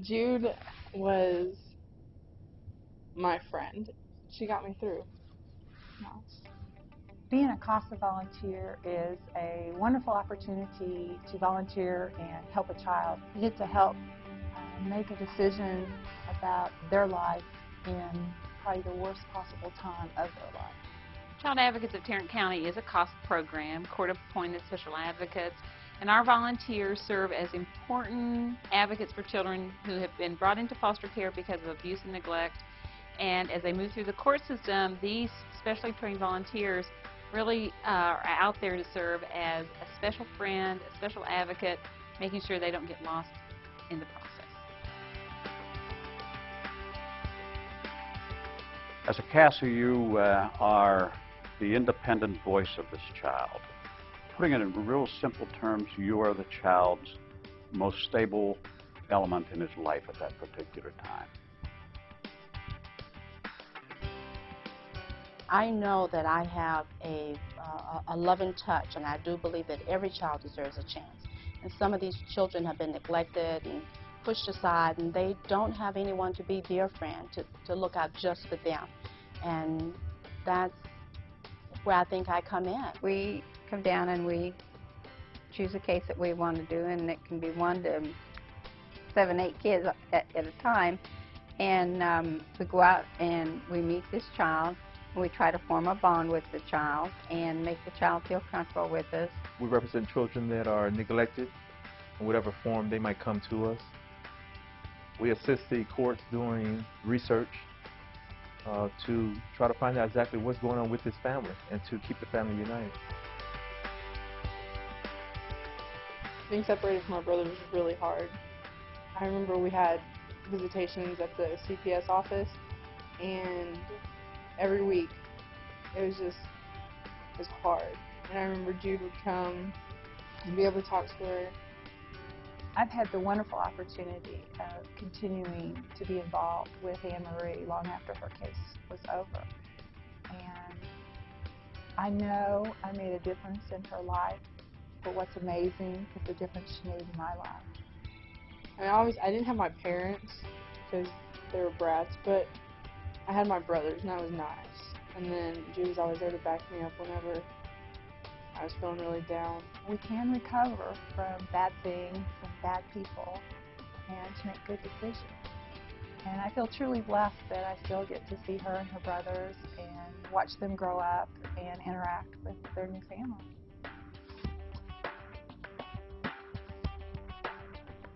Jude was my friend. She got me through. Nice. Being a CASA volunteer is a wonderful opportunity to volunteer and help a child. You get to help make a decision about their life in probably the worst possible time of their life. Child Advocates of Tarrant County is a CASA program, court-appointed special advocates, and our volunteers serve as important advocates for children who have been brought into foster care because of abuse and neglect. And as they move through the court system, these specially trained volunteers really are out there to serve as a special friend, a special advocate, making sure they don't get lost in the process. As a CASA, you are the independent voice of this child. Putting it in real simple terms, you are the child's most stable element in his life at that particular time. I know that I have a loving touch, and I do believe that every child deserves a chance. And some of these children have been neglected and pushed aside, and they don't have anyone to be their friend, to look out just for them. And that's where I think I come in. We come down and we choose a case that we want to do, and it can be 1 to 7, 8 kids at a time. And we go out and we meet this child. We try to form a bond with the child and make the child feel comfortable with us. We represent children that are neglected in whatever form they might come to us. We assist the courts doing research to try to find out exactly what's going on with this family and to keep the family united. Being separated from my brother was really hard. I remember we had visitations at the CPS office, and every week it was hard. And I remember Jude would come and be able to talk to her. I've had the wonderful opportunity of continuing to be involved with Anne Marie long after her case was over. And I know I made a difference in her life, but what's amazing is the difference she made in my life. I didn't have my parents because they were brats, but I had my brothers, and that was nice. And then Jude was always there to back me up whenever I was feeling really down. We can recover from bad things and bad people and to make good decisions. And I feel truly blessed that I still get to see her and her brothers and watch them grow up and interact with their new family.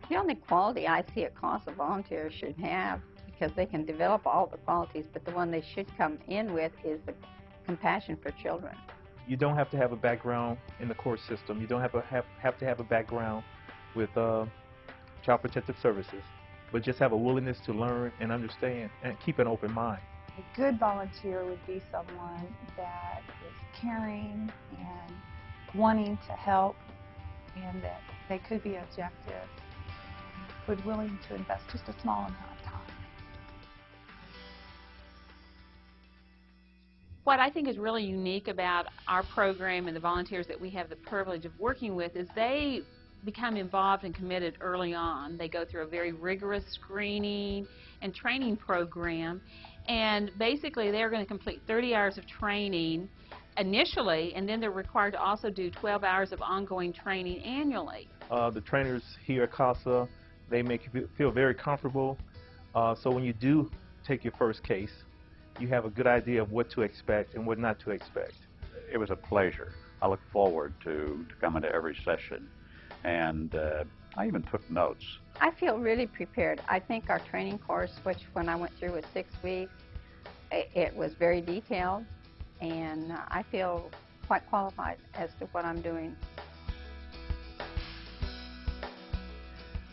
The only quality I see a CASA volunteer should have, because they can develop all the qualities, but the one they should come in with is the compassion for children. You don't have to have a background in the court system. You don't have to have a background with Child Protective Services, but just have a willingness to learn and understand and keep an open mind. A good volunteer would be someone that is caring and wanting to help, and that they could be objective, but willing to invest just a small amount of time. What I think is really unique about our program and the volunteers that we have the privilege of working with is they become involved and committed early on. They go through a very rigorous screening and training program, and basically they're going to complete 30 hours of training initially, and then they're required to also do 12 hours of ongoing training annually. The trainers here at CASA, they make you feel very comfortable, so when you do take your first case, you have a good idea of what to expect and what not to expect. It was a pleasure. I look forward to coming to every session, and I even took notes. I feel really prepared. I think our training course, which when I went through was 6 weeks, it was very detailed, and I feel quite qualified as to what I'm doing.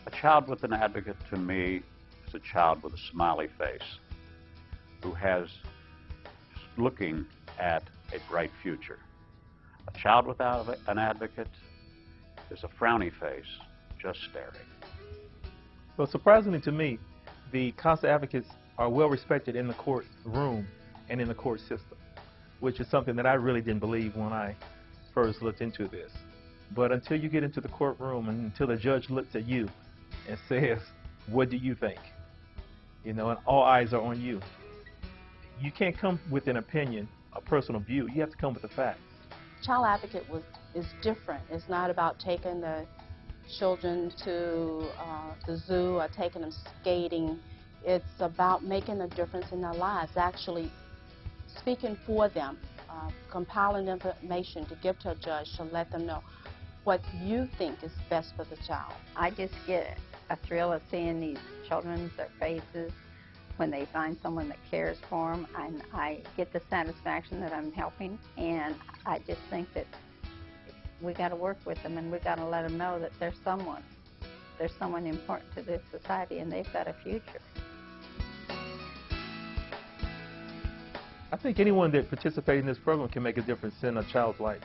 A child with an advocate to me is a child with a smiley face who has looking at a bright future. A child without an advocate is a frowny face, just staring. Well, surprisingly to me, the CASA advocates are well respected in the court room and in the court system, which is something that I really didn't believe when I first looked into this. But until you get into the courtroom and until the judge looks at you and says, what do you think? You know, and all eyes are on you. You can't come with an opinion, a personal view. You have to come with the facts. Child Advocate is different. It's not about taking the children to the zoo or taking them skating. It's about making a difference in their lives, actually speaking for them, compiling information to give to a judge to let them know what you think is best for the child. I just get a thrill of seeing these children's their faces when they find someone that cares for them, and I get the satisfaction that I'm helping, and I just think that we got to work with them, and we got to let them know that there's someone important to this society, and they've got a future. I think anyone that participates in this program can make a difference in a child's life.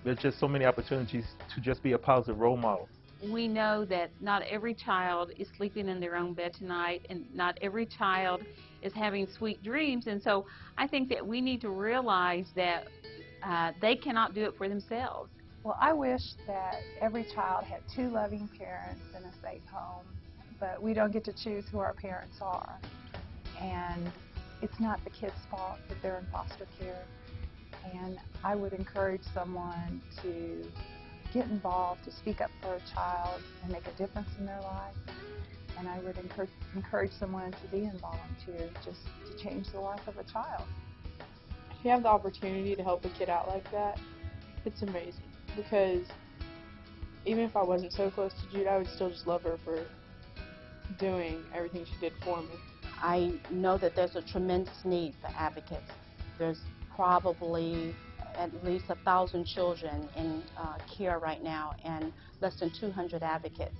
There's just so many opportunities to just be a positive role model. We know that not every child is sleeping in their own bed tonight, and not every child is having sweet dreams, and so I think that we need to realize that they cannot do it for themselves. Well, I wish that every child had two loving parents in a safe home, but we don't get to choose who our parents are. And it's not the kid's fault that they're in foster care. And I would encourage someone to get involved, to speak up for a child and make a difference in their life. And I would encourage someone to be a volunteer just to change the life of a child. If you have the opportunity to help a kid out like that, it's amazing. Because even if I wasn't so close to Jude, I would still just love her for doing everything she did for me. I know that there's a tremendous need for advocates. There's probably at least 1,000 children in care right now, and less than 200 advocates.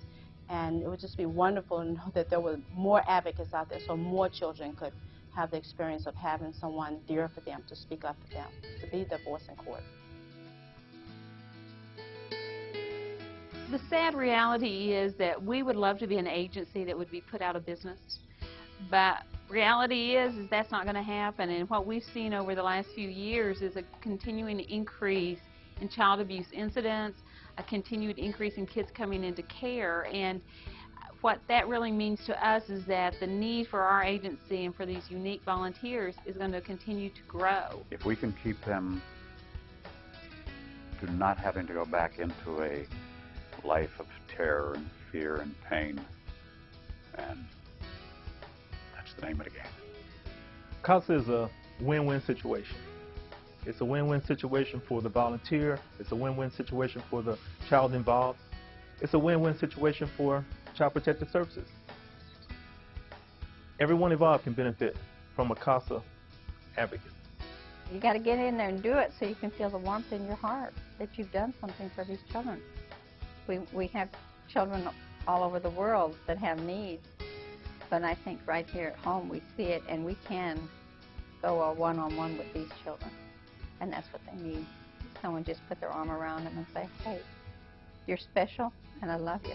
And it would just be wonderful to know that there were more advocates out there so more children could have the experience of having someone there for them, to speak up for them, to be their voice in court. The sad reality is that we would love to be an agency that would be put out of business, but reality is that's not going to happen. And what we've seen over the last few years is a continuing increase in child abuse incidents, a continued increase in kids coming into care, and what that really means to us is that the need for our agency and for these unique volunteers is going to continue to grow. If we can keep them to not having to go back into a life of terror and fear and pain, and that's the name of the game. CASA is a win-win situation. It's a win-win situation for the volunteer. It's a win-win situation for the child involved. It's a win-win situation for Child Protective Services. Everyone involved can benefit from a CASA advocate. You got to get in there and do it so you can feel the warmth in your heart that you've done something for these children. We have children all over the world that have needs, but I think right here at home we see it, and we can go a one-on-one with these children, and that's what they need. Someone just put their arm around them and say, hey, you're special and I love you.